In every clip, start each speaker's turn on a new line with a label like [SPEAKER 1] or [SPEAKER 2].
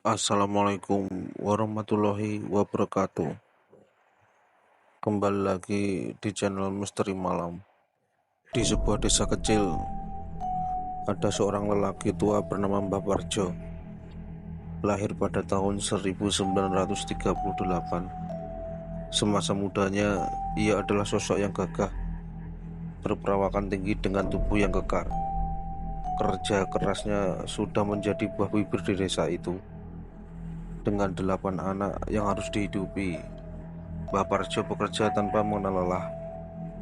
[SPEAKER 1] Assalamualaikum warahmatullahi wabarakatuh. Kembali lagi di channel Misteri Malam. Di sebuah desa kecil, ada seorang lelaki tua bernama Mbah Parjo. Lahir pada tahun 1938. Semasa mudanya, ia adalah sosok yang gagah, berperawakan tinggi dengan tubuh yang kekar. Kerja kerasnya sudah menjadi buah bibir di desa itu. Dengan 8 anak yang harus dihidupi, Mbah Parjo bekerja tanpa mengenal lelah,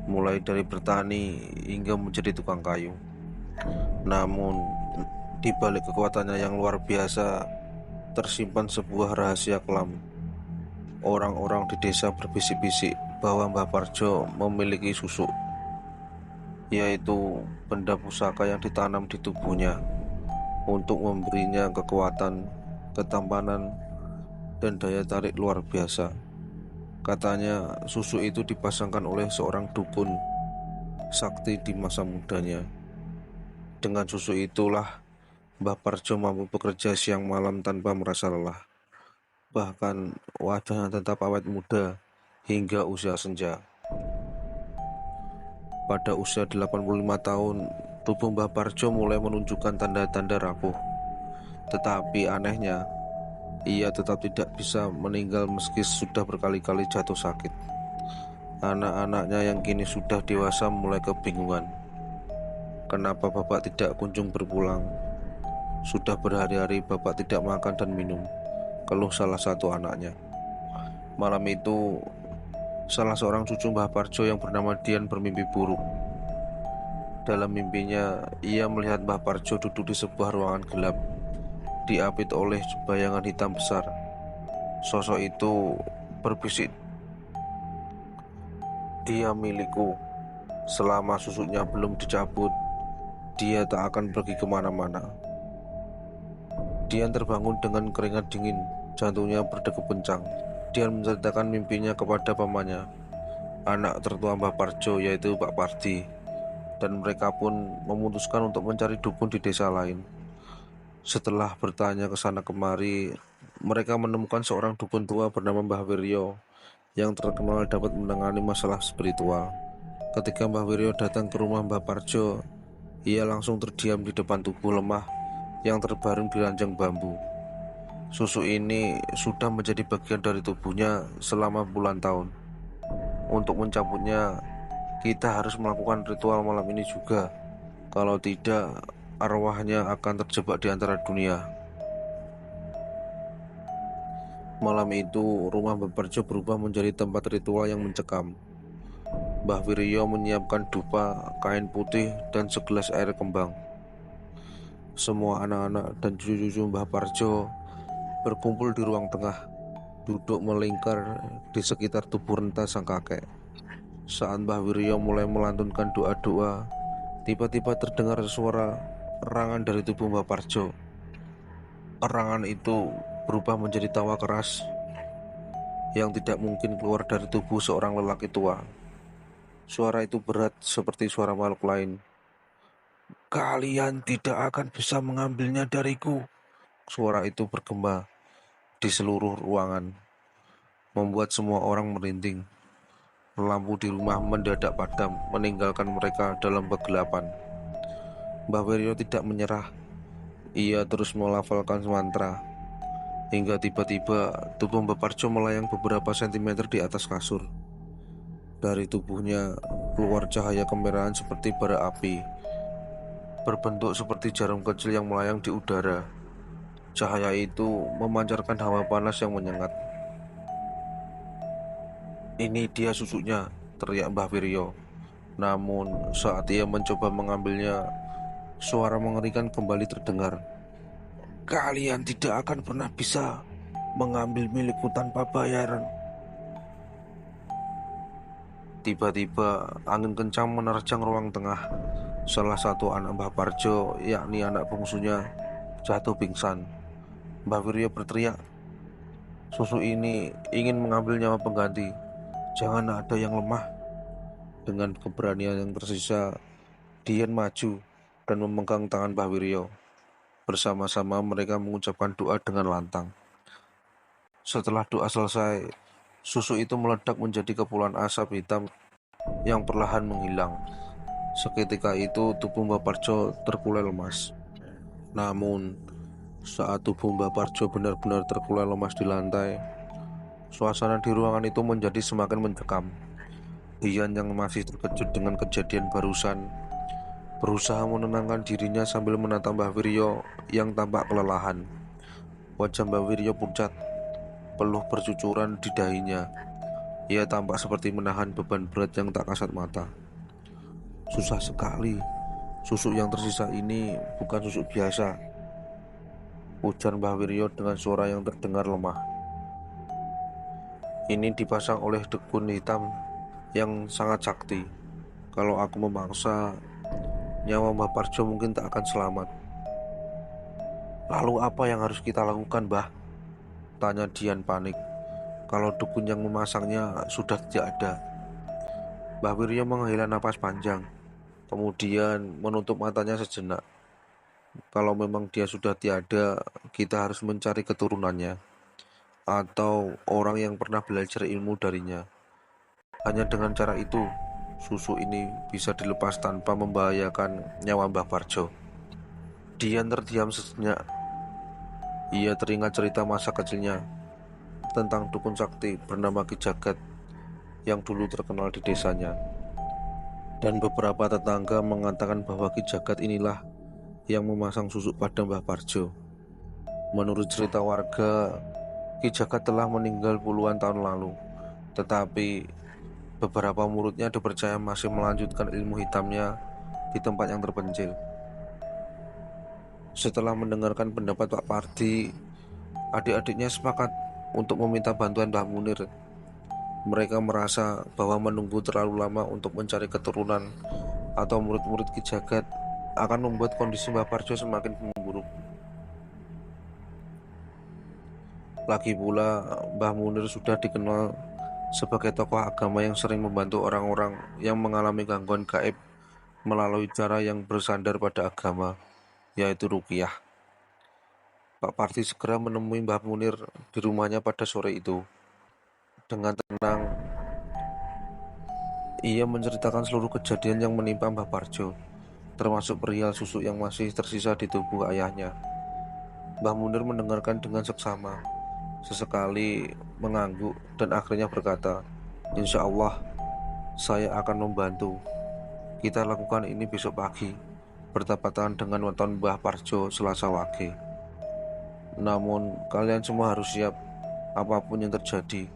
[SPEAKER 1] mulai dari bertani hingga menjadi tukang kayu. Namun, di balik kekuatannya yang luar biasa, tersimpan sebuah rahasia kelam. Orang-orang di desa berbisik-bisik bahwa Mbah Parjo memiliki susuk, yaitu benda pusaka yang ditanam di tubuhnya untuk memberinya kekuatan, ketampanan, dan daya tarik luar biasa. Katanya susuk itu dipasangkan oleh seorang dukun sakti di masa mudanya. Dengan susuk itulah Mbah Parjo mampu bekerja siang malam tanpa merasa lelah. Bahkan wajahnya tetap awet muda hingga usia senja. Pada usia 85 tahun, tubuh Mbah Parjo mulai menunjukkan tanda-tanda rapuh. Tetapi anehnya, ia tetap tidak bisa meninggal meski sudah berkali-kali jatuh sakit. Anak-anaknya yang kini sudah dewasa mulai kebingungan. Kenapa Bapak tidak kunjung berpulang? Sudah berhari-hari Bapak tidak makan dan minum, keluh salah satu anaknya. Malam itu, salah seorang cucu Mbah Parjo yang bernama Dian bermimpi buruk. Dalam mimpinya, ia melihat Mbah Parjo duduk di sebuah ruangan gelap, diapit oleh bayangan hitam besar. Sosok itu berbisik, "Dia milikku. Selama susuknya belum dicabut, dia tak akan pergi kemana-mana." Dian terbangun dengan keringat dingin, jantungnya berdegup kencang. Dian menceritakan mimpinya kepada pamannya, anak tertua Mbah Parjo, yaitu Pak Pardi, dan mereka pun memutuskan untuk mencari dukun di desa lain. Setelah bertanya ke sana kemari, mereka menemukan seorang dukun tua bernama Mbah Wiryo yang terkenal dapat menangani masalah spiritual. Ketika Mbah Wiryo datang ke rumah Mbah Parjo, ia langsung terdiam di depan tubuh lemah yang terbaring di ranjang bambu. Susuk ini sudah menjadi bagian dari tubuhnya selama bulan tahun. Untuk mencabutnya, kita harus melakukan ritual malam ini juga. Kalau tidak, arwahnya akan terjebak di antara dunia. Malam itu, rumah Mbah Parjo berubah menjadi tempat ritual yang mencekam. Mbah Wiryo menyiapkan dupa, kain putih, dan segelas air kembang. Semua anak-anak dan cucu-cucu Mbah Parjo berkumpul di ruang tengah, duduk melingkar di sekitar tubuh renta sang kakek. Saat Mbah Wiryo mulai melantunkan doa-doa, tiba-tiba terdengar suara erangan dari tubuh Mbah Parjo. Erangan itu berubah menjadi tawa keras yang tidak mungkin keluar dari tubuh seorang lelaki tua. Suara itu berat seperti suara makhluk lain. "Kalian tidak akan bisa mengambilnya dariku." Suara itu bergema di seluruh ruangan, membuat semua orang merinding. Lampu di rumah mendadak padam, meninggalkan mereka dalam kegelapan. Mbah Wiryo tidak menyerah. Ia terus melafalkan mantra, hingga tiba-tiba tubuh Mbah Parjo melayang beberapa sentimeter di atas kasur. Dari tubuhnya keluar cahaya kemerahan seperti bara api, berbentuk seperti jarum kecil yang melayang di udara. Cahaya itu memancarkan hawa panas yang menyengat. "Ini dia susuknya," teriak Mbah Wiryo. Namun saat ia mencoba mengambilnya, suara mengerikan kembali terdengar. "Kalian tidak akan pernah bisa mengambil milikku tanpa bayaran." Tiba-tiba angin kencang menerjang ruang tengah. Salah satu anak Mbah Parjo, yakni anak bungsunya, jatuh pingsan. Mbah Wiryo berteriak, "Susu ini ingin mengambil nyawa pengganti. Jangan ada yang lemah." Dengan keberanian yang tersisa, Dian maju dan memegang tangan Mbah Wiryo. Bersama-sama mereka mengucapkan doa dengan lantang. Setelah doa selesai, susu itu meledak menjadi kepulan asap hitam yang perlahan menghilang. Seketika itu tubuh Mbah Parjo terkulai lemas. Namun, saat tubuh Mbah Parjo benar-benar terkulai lemas di lantai, suasana di ruangan itu menjadi semakin mencekam. Dian yang masih terkejut dengan kejadian barusan berusaha menenangkan dirinya sambil menatap Mbah Wiryo yang tampak kelelahan. Wajah Mbah Wiryo pucat, peluh bercucuran di dahinya. Ia tampak seperti menahan beban berat yang tak kasat mata. Susah sekali. Susu yang tersisa ini bukan susu biasa, ujar Mbah Wiryo dengan suara yang terdengar lemah. Ini dipasang oleh dukun hitam yang sangat sakti. Kalau aku memaksa, nyawa Mbah Parjo mungkin tak akan selamat. Lalu apa yang harus kita lakukan, Mbah? Tanya Dian panik. Kalau dukun yang memasangnya sudah tidak ada. Mbah Wiryo menghela napas panjang, kemudian menutup matanya sejenak. Kalau memang dia sudah tiada, kita harus mencari keturunannya atau orang yang pernah belajar ilmu darinya. Hanya dengan cara itu, susu ini bisa dilepas tanpa membahayakan nyawa Mbah Parjo. Dian terdiam sejenak. Ia teringat cerita masa kecilnya tentang dukun sakti bernama Ki Jagat yang dulu terkenal di desanya. Dan beberapa tetangga mengatakan bahwa Ki Jagat inilah yang memasang susu pada Mbah Parjo. Menurut cerita warga, Ki Jagat telah meninggal puluhan tahun lalu, tetapi beberapa muridnya dipercaya masih melanjutkan ilmu hitamnya di tempat yang terpencil. Setelah mendengarkan pendapat Pak Pardi, adik-adiknya sepakat untuk meminta bantuan Mbah Munir. Mereka merasa bahwa menunggu terlalu lama untuk mencari keturunan atau murid-murid Ki Jagat akan membuat kondisi Mbah Parjo semakin memburuk. Lagi pula, Mbah Munir sudah dikenal sebagai tokoh agama yang sering membantu orang-orang yang mengalami gangguan gaib melalui cara yang bersandar pada agama, yaitu ruqyah. Pak Parti segera menemui Mbah Munir di rumahnya pada sore itu. Dengan tenang, ia menceritakan seluruh kejadian yang menimpa Mbah Parjo, termasuk perihal susu yang masih tersisa di tubuh ayahnya. Mbah Munir mendengarkan dengan seksama, sesekali mengangguk dan akhirnya berkata, "Insya Allah, saya akan membantu. Kita lakukan ini besok pagi, bertepatan dengan weton Mbah Parjo Selasa Wage. Namun, kalian semua harus siap, apapun yang terjadi.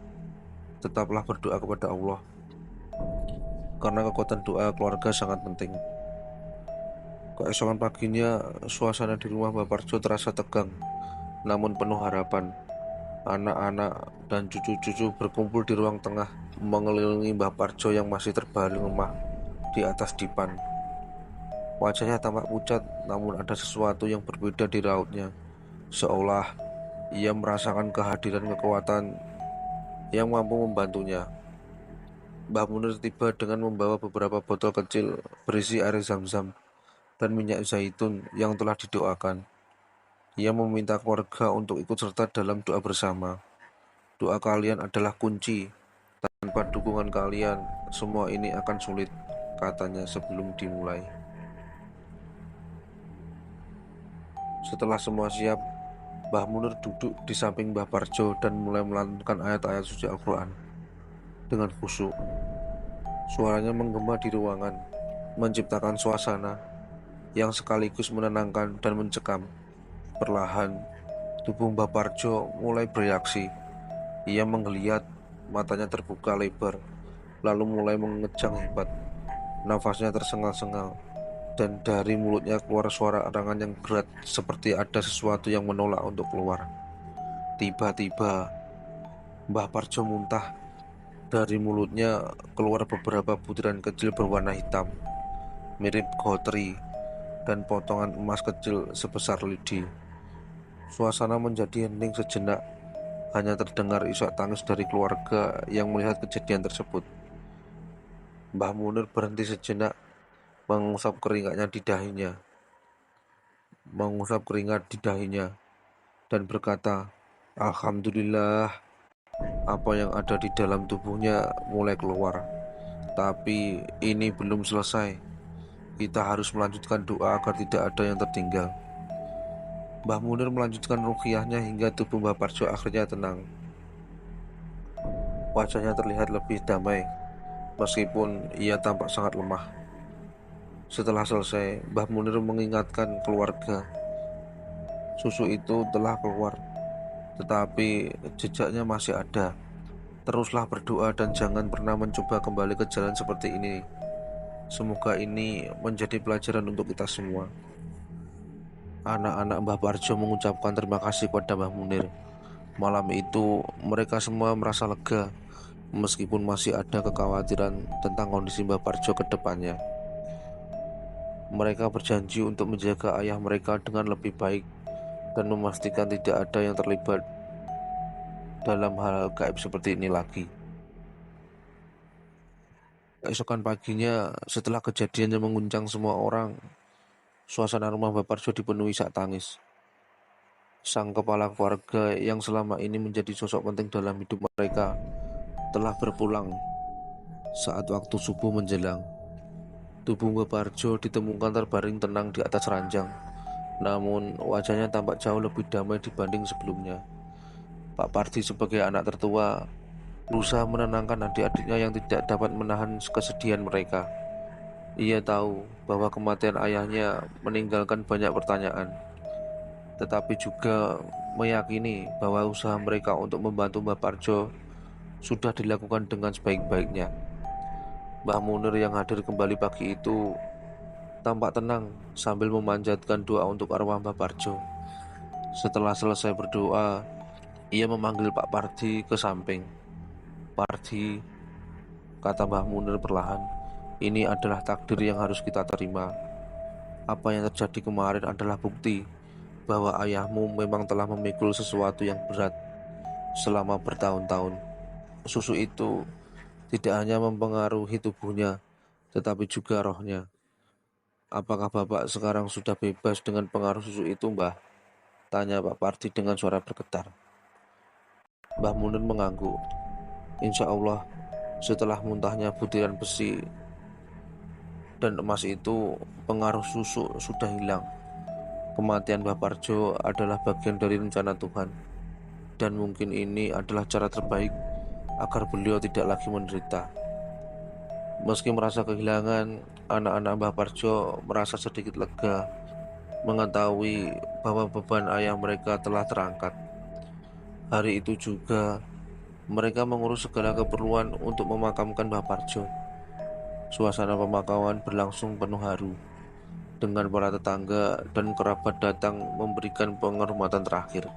[SPEAKER 1] Tetaplah berdoa kepada Allah, karena kekuatan doa keluarga sangat penting." Keesokan paginya, suasana di rumah Mbah Parjo terasa tegang, namun penuh harapan. Anak-anak dan cucu-cucu berkumpul di ruang tengah, mengelilingi Mbah Parjo yang masih terbaring lemah di atas dipan. Wajahnya tampak pucat, namun ada sesuatu yang berbeda di rautnya, seolah ia merasakan kehadiran kekuatan yang mampu membantunya. Mbah Munir tiba dengan membawa beberapa botol kecil berisi air zam-zam dan minyak zaitun yang telah didoakan. Ia meminta keluarga untuk ikut serta dalam doa bersama. Doa kalian adalah kunci. Tanpa dukungan kalian, semua ini akan sulit, katanya sebelum dimulai. Setelah semua siap, Mbah Munir duduk di samping Mbah Parjo dan mulai melantunkan ayat-ayat suci Al-Quran dengan khusyuk. Suaranya menggema di ruangan, menciptakan suasana yang sekaligus menenangkan dan mencekam. Perlahan, tubuh Mbah Parjo mulai bereaksi. Ia menggeliat, matanya terbuka lebar, lalu mulai mengejang hebat. Nafasnya tersengal-sengal, dan dari mulutnya keluar suara arangan yang berat seperti ada sesuatu yang menolak untuk keluar. Tiba-tiba, Mbah Parjo muntah. Dari mulutnya keluar beberapa butiran kecil berwarna hitam, mirip gotri, dan potongan emas kecil sebesar lidi. Suasana menjadi hening sejenak. Hanya terdengar isak tangis dari keluarga yang melihat kejadian tersebut. Mbah Munir berhenti sejenak, mengusap keringatnya di dahinya. mengusap keringat di dahinya, dan berkata, "Alhamdulillah, apa yang ada di dalam tubuhnya mulai keluar. Tapi ini belum selesai. Kita harus melanjutkan doa agar tidak ada yang tertinggal." Mbah Munir melanjutkan ruqyahnya hingga tubuh Mbah Parjo akhirnya tenang. Wajahnya terlihat lebih damai, meskipun ia tampak sangat lemah. Setelah selesai, Mbah Munir mengingatkan keluarga, susu itu telah keluar, tetapi jejaknya masih ada. Teruslah berdoa dan jangan pernah mencoba kembali ke jalan seperti ini. Semoga ini menjadi pelajaran untuk kita semua. Anak-anak Mbah Parjo mengucapkan terima kasih kepada Mbah Munir. Malam itu mereka semua merasa lega, meskipun masih ada kekhawatiran tentang kondisi Mbah Parjo ke depannya. Mereka berjanji untuk menjaga ayah mereka dengan lebih baik dan memastikan tidak ada yang terlibat dalam hal gaib seperti ini lagi. Keesokan paginya, setelah kejadian yang mengguncang semua orang, suasana rumah Mbah Parjo dipenuhi isak tangis. Sang kepala keluarga yang selama ini menjadi sosok penting dalam hidup mereka telah berpulang saat waktu subuh menjelang. Tubuh Mbah Parjo ditemukan terbaring tenang di atas ranjang, namun wajahnya tampak jauh lebih damai dibanding sebelumnya. Pak Pardi sebagai anak tertua berusaha menenangkan adik-adiknya yang tidak dapat menahan kesedihan mereka. Ia tahu bahwa kematian ayahnya meninggalkan banyak pertanyaan, tetapi juga meyakini bahwa usaha mereka untuk membantu Mbah Parjo sudah dilakukan dengan sebaik-baiknya. Mbah Munir yang hadir kembali pagi itu tampak tenang sambil memanjatkan doa untuk arwah Mbah Parjo. Setelah selesai berdoa, ia memanggil Pak Pardi ke samping. "Pardi," kata Mbah Munir perlahan, "ini adalah takdir yang harus kita terima. Apa yang terjadi kemarin adalah bukti bahwa ayahmu memang telah memikul sesuatu yang berat selama bertahun-tahun. Susu itu tidak hanya mempengaruhi tubuhnya, tetapi juga rohnya. Apakah Bapak sekarang sudah bebas dengan pengaruh susu itu, Mbah?" tanya Pak Pardi dengan suara bergetar. Mbah Munir mengangguk. "Insya Allah, setelah muntahnya butiran besi dan emas itu, pengaruh susu sudah hilang. Kematian Mbah Parjo adalah bagian dari rencana Tuhan, dan mungkin ini adalah cara terbaik agar beliau tidak lagi menderita." Meski merasa kehilangan, anak-anak Mbah Parjo merasa sedikit lega mengetahui bahwa beban ayah mereka telah terangkat. Hari itu juga mereka mengurus segala keperluan untuk memakamkan Mbah Parjo. Suasana pemakaman berlangsung penuh haru, dengan para tetangga dan kerabat datang memberikan penghormatan terakhir.